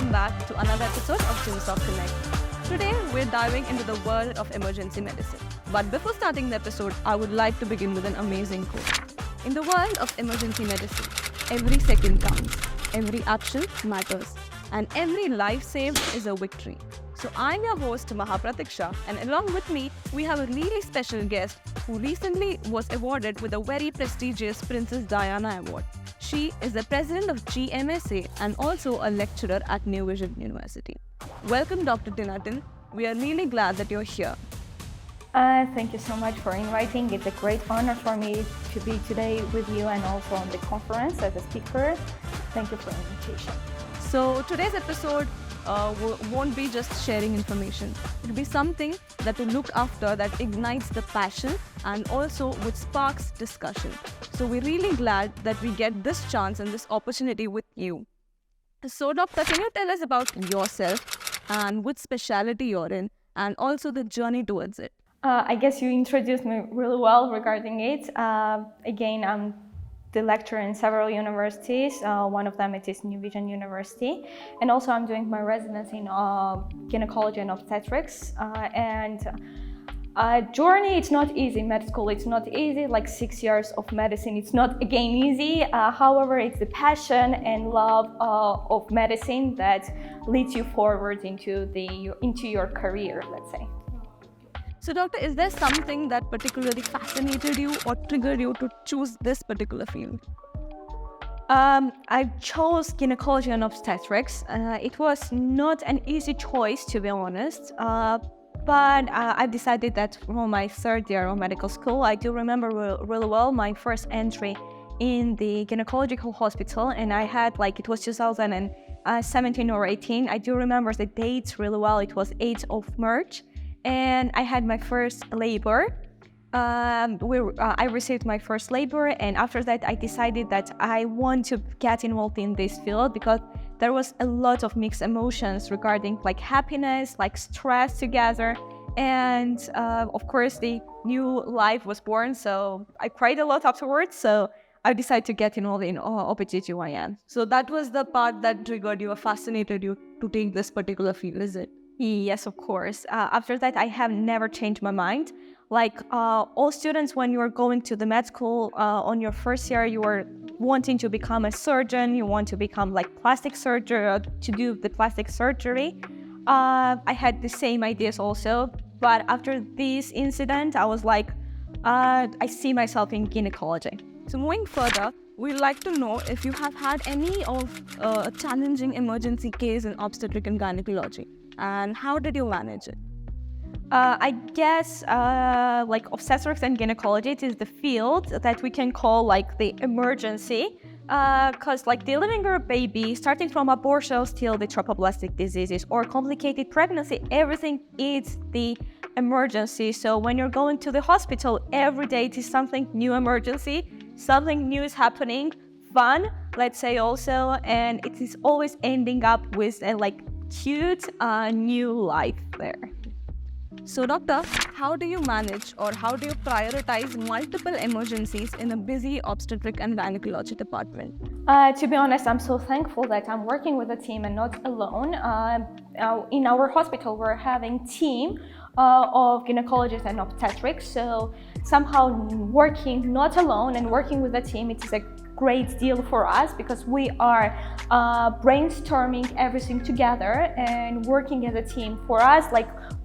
welcome back to another episode of Dr Connect. Today, we're diving into the world of emergency medicine. But before starting the episode, I would like to begin with an amazing quote. In the world of emergency medicine, every second counts, every action matters, and every life saved is a victory. So I'm your host, Maha Prathiksha, and along with me, we have a really special guest who recently was awarded with a very prestigious Princess Diana Award. She is the president of GMSA and also a lecturer at New Vision University. Welcome, Dr. Tinatin. We are really glad that you're here. Thank you so much for inviting. It's a great honor for me to be today with you and also on the conference as a speaker. Thank you for the invitation. So today's episode won't be just sharing information. It'll be something that we look after that ignites the passion and also which sparks discussion. So we're really glad that we get this chance and this opportunity with you. So doctor, can you tell us about yourself and which specialty you're in and also the journey towards it? I guess you introduced me really well regarding it. Again, I'm the lecturer in several universities. One of them it is New Vision University. And also I'm doing my residency in gynecology and obstetrics. Journey, it's not easy. Med school, it's not easy. Like 6 years of medicine, it's not again easy. However, it's the passion and love of medicine that leads you forward into your career, let's say. So doctor, is there something that particularly fascinated you or triggered you to choose this particular field? I chose gynecology and obstetrics. It was not an easy choice, to be honest. But I've decided that from my third year of medical school, I do remember really well my first entry in the gynecological hospital, and I had it was 2017 or 18. I do remember the dates really well. It was 8th of March, and I had my first labor. I received my first labor, and after that I decided that I want to get involved in this field because there was a lot of mixed emotions regarding happiness, stress together, and of course the new life was born, so I cried a lot afterwards, so I decided to get involved in OBGYN. So that was the part that triggered you or fascinated you to take this particular field, is it? Yes, of course. After that, I have never changed my mind. All students, when you are going to the med school on your first year, you are wanting to become a surgeon, you want to become plastic surgeon, to do the plastic surgery. I had the same ideas also, but after this incident, I was I see myself in gynecology. So moving further, we'd like to know if you have had any of a challenging emergency case in obstetric and gynecology, and how did you manage it? I guess obstetrics and gynecology, it is the field that we can call the emergency, because delivering a baby, starting from abortions till the trophoblastic diseases or complicated pregnancy, everything is the emergency. So when you're going to the hospital every day, it is something new emergency, something new is happening, fun, let's say also, and it is always ending up with a cute new life there. So doctor, how do you manage or how do you prioritize multiple emergencies in a busy obstetric and gynecology department? To be honest, I'm so thankful that I'm working with a team and not alone. In our hospital, we're having team of gynecologists and obstetrics. So somehow working not alone and working with a team, it is a great deal for us because we are brainstorming everything together and working as a team. For us,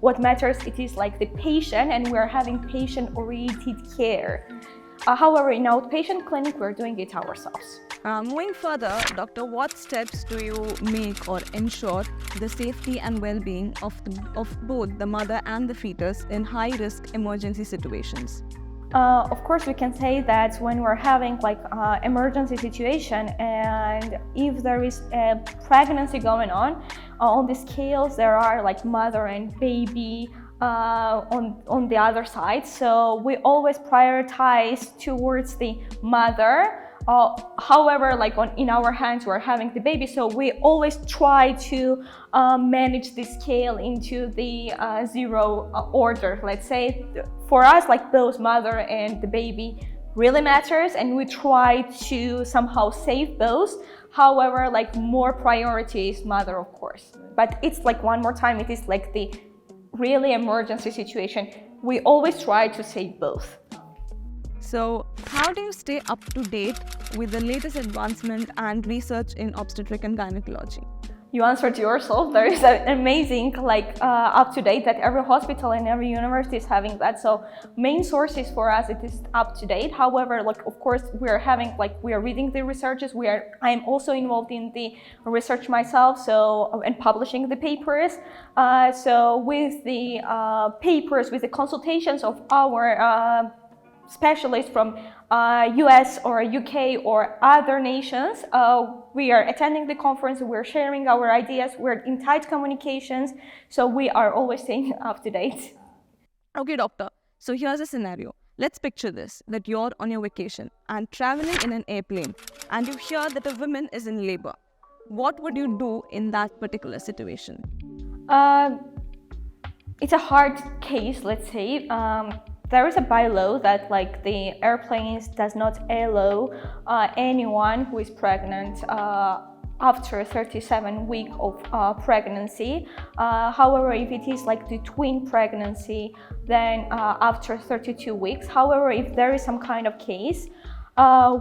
what matters, it is the patient, and we're having patient-oriented care. However, in outpatient clinic, we're doing it ourselves. Moving further, doctor, what steps do you make or ensure the safety and well-being of both the mother and the fetus in high-risk emergency situations? Of course, we can say that when we're having emergency situation, and if there is a pregnancy going on the scales there are mother and baby on the other side. So we always prioritize towards the mother. However, in our hands, we're having the baby, so we always try to manage the scale into the zero order. Let's say for us, both mother and the baby really matters, and we try to somehow save those. However, like more priority is mother, of course. But it's like one more time, it is like the really emergency situation. We always try to save both. So, how do you stay up to date with the latest advancement and research in obstetric and gynecology? You answered yourself. There is an amazing up to date that every hospital and every university is having that. So main sources for us, it is up to date. However, like of course we are reading the researches. I am also involved in the research myself. So and publishing the papers. So with the papers, with the consultations of our specialists from US or UK or other nations, we are attending the conference, we're sharing our ideas, we're in tight communications, so we are always staying up to date. Okay, doctor. So here's a scenario. Let's picture this, that you're on your vacation and traveling in an airplane and you hear that a woman is in labor. What would you do in that particular situation? It's a hard case, let's say. There is a bylaw that like the airplanes does not allow anyone who is pregnant after 37 week of pregnancy. However, if it is like the twin pregnancy, then after 32 weeks. However, if there is some kind of case,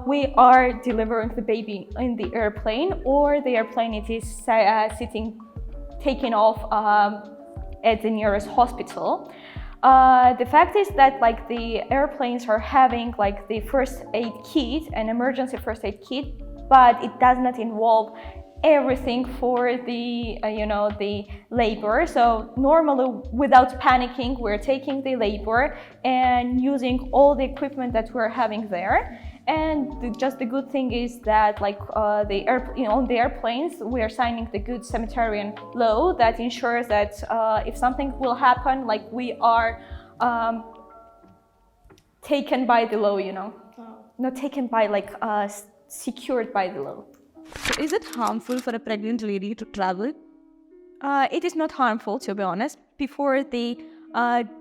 we are delivering the baby in the airplane, or the airplane it is taken off at the nearest hospital. The fact is that like the airplanes are having like the first aid kit, an emergency first aid kit, but it does not involve everything for the the labor. So normally, without panicking, we're taking the labor and using all the equipment that we're having there. And just the good thing is that like on the airplanes, we are signing the good Samaritan law that ensures that if something will happen, like we are taken by the law, not taken by like secured by the law. So is it harmful for a pregnant lady to travel? It is not harmful, to be honest. Before the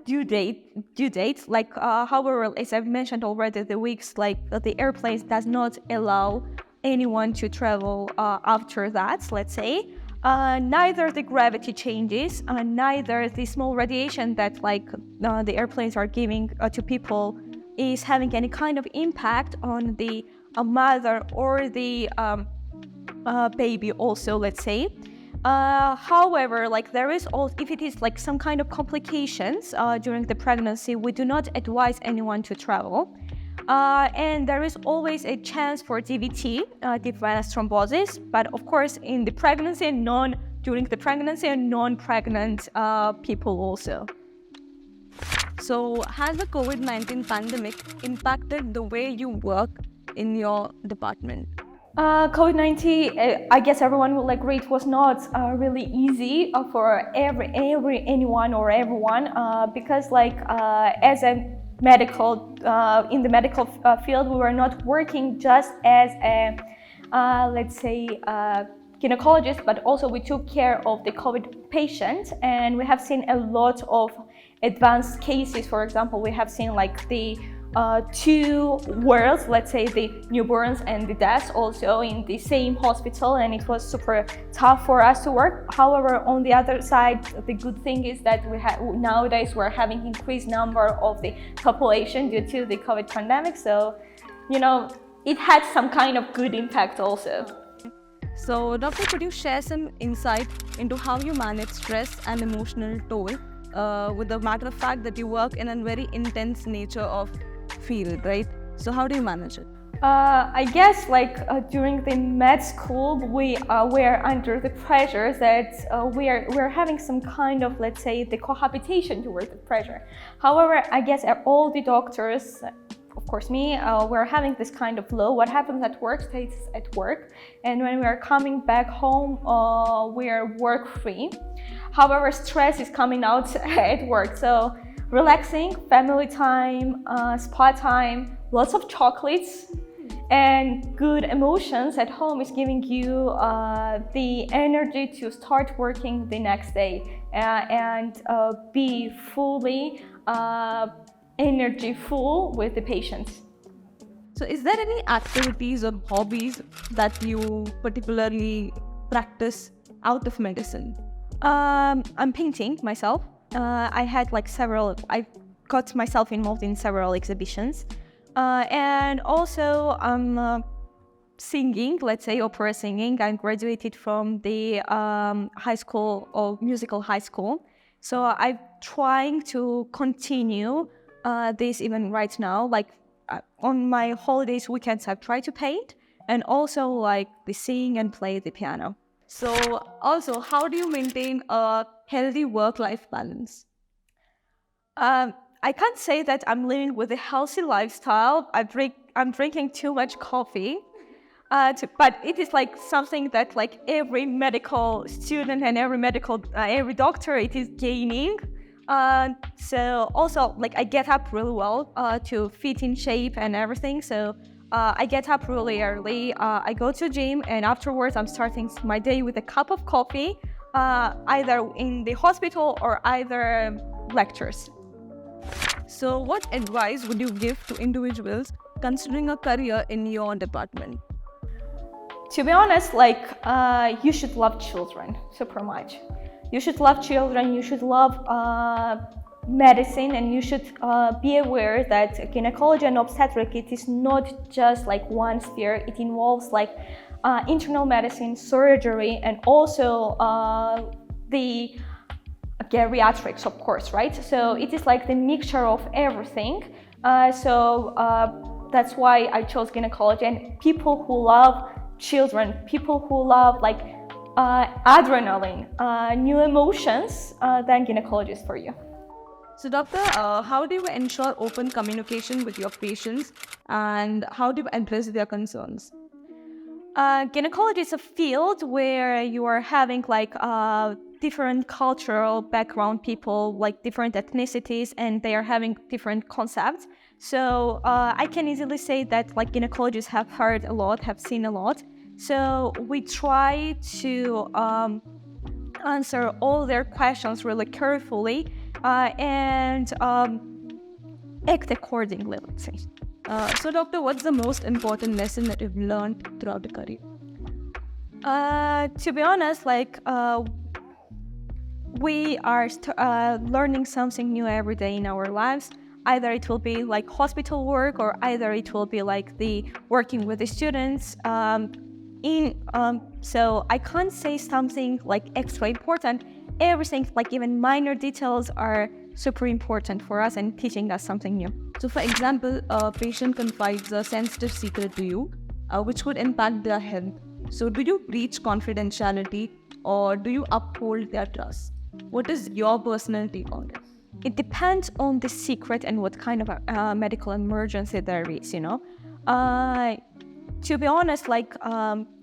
due date, like however, as I've mentioned already, the weeks, like the airplanes does not allow anyone to travel after that, let's say. Neither the gravity changes, neither the small radiation that like the airplanes are giving to people is having any kind of impact on the mother or the baby also, let's say. However, like there is also, if it is like some kind of complications during the pregnancy, we do not advise anyone to travel. And there is always a chance for DVT, deep venous thrombosis, but of course in the pregnancy and during the pregnancy and non-pregnant people also. So has the COVID-19 pandemic impacted the way you work in your department? COVID-19, I guess everyone will agree, it was not really easy for anyone or everyone because like as a medical, in the medical field, we were not working just as a, let's say, gynecologist, but also we took care of the COVID patient, and we have seen a lot of advanced cases. For example, we have seen like the two worlds, let's say the newborns and the deaths also in the same hospital, and it was super tough for us to work. However, on the other side, the good thing is that nowadays we're having increased number of the population due to the COVID pandemic, so it had some kind of good impact also. So doctor, could you share some insight into how you manage stress and emotional toll with the matter of fact that you work in a very intense nature of field, right? So how do you manage it? I guess like during the med school, we were under the pressure that we're having some kind of, let's say, the cohabitation towards the pressure. However, I guess all the doctors, of course me, we're having this kind of law. What happens at work stays at work, and when we're coming back home, we're work free. However, stress is coming out at work, so relaxing, family time, spa time, lots of chocolates, and good emotions at home is giving you the energy to start working the next day and be fully energy full with the patients. So is there any activities or hobbies that you particularly practice out of medicine? I'm painting myself. I got myself involved in several exhibitions. And also I'm singing, let's say opera singing. I graduated from the high school or musical high school. So I'm trying to continue this even right now. On my holidays, weekends, I try to paint and also the sing and play the piano. So also, how do you maintain a healthy work-life balance? I can't say that I'm living with a healthy lifestyle. I'm drinking too much coffee, but it is something that every medical student and every doctor it is gaining. So also I get up really well to fit in shape and everything. So I get up really early. I go to gym, and afterwards I'm starting my day with a cup of coffee, either in the hospital or either lectures. So what advice would you give to individuals considering a career in your department? To be honest, you should love children super much. You should love children, you should love medicine, and you should be aware that gynecology and obstetrics, it is not just one sphere. It involves internal medicine, surgery, and also the geriatrics, of course, right? So it is the mixture of everything. So that's why I chose gynecology. And people who love children, people who love adrenaline, new emotions, then gynecology is for you. So doctor, how do you ensure open communication with your patients, and how do you address their concerns? Gynecology is a field where you are having different cultural background people, different ethnicities, and they are having different concepts. So I can easily say that gynecologists have heard a lot, have seen a lot. So we try to answer all their questions really carefully and act accordingly, let's say. So doctor, what's the most important lesson that you've learned throughout the career? To be honest, we are learning something new every day in our lives. Either it will be hospital work, or either it will be the working with the students. So I can't say something extra important. Everything, even minor details, are super important for us and teaching us something new. So for example, a patient confides a sensitive secret to you, which could impact their health. So do you breach confidentiality, or do you uphold their trust? What is your personal take on it? It depends on the secret and what kind of a medical emergency there is, To be honest,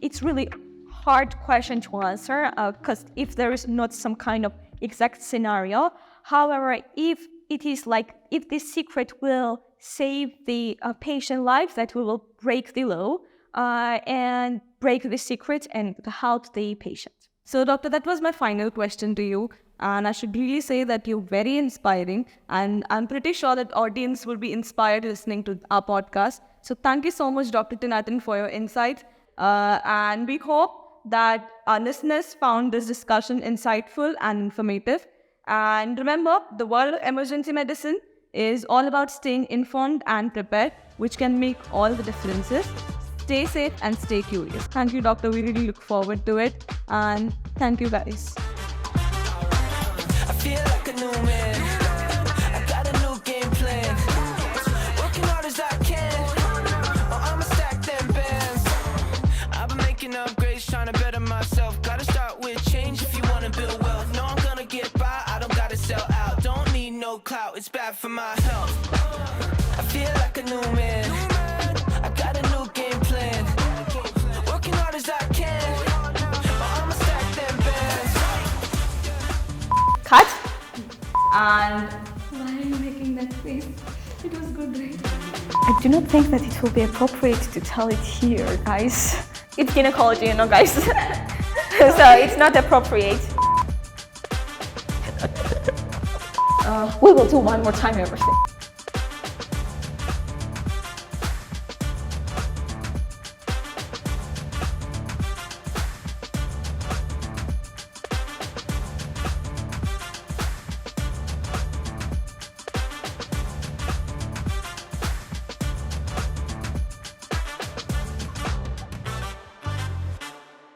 it's really hard question to answer because if there is not some kind of exact scenario. However, if it is if this secret will save the patient life, that we will break the law and break the secret and help the patient. So doctor, that was my final question to you. And I should really say that you're very inspiring, and I'm pretty sure that audience will be inspired listening to our podcast. So thank you so much, Dr. Tinatin, for your insights. And we hope that our listeners found this discussion insightful and informative. And remember, the world of emergency medicine is all about staying informed and prepared, which can make all the differences. Stay safe and stay curious. Thank you, doctor. We really look forward to it. And thank you, guys. Feel like a new man. I got a new game plan. Working hard as I can. Oh, I'ma stack them bands. I've been making upgrades, trying to better myself. Gotta start with change if you wanna build wealth. No, I'm gonna get by, I don't gotta sell out. Don't need no clout, it's bad for my health. I feel like a new man. I got a new game plan. Working hard as I can. Oh, I'ma stack them bands. Cut. And why are you making that face? It was good, right? I do not think that it will be appropriate to tell it here, guys. It's gynecology, guys. So it's not appropriate. We will do one more time everything.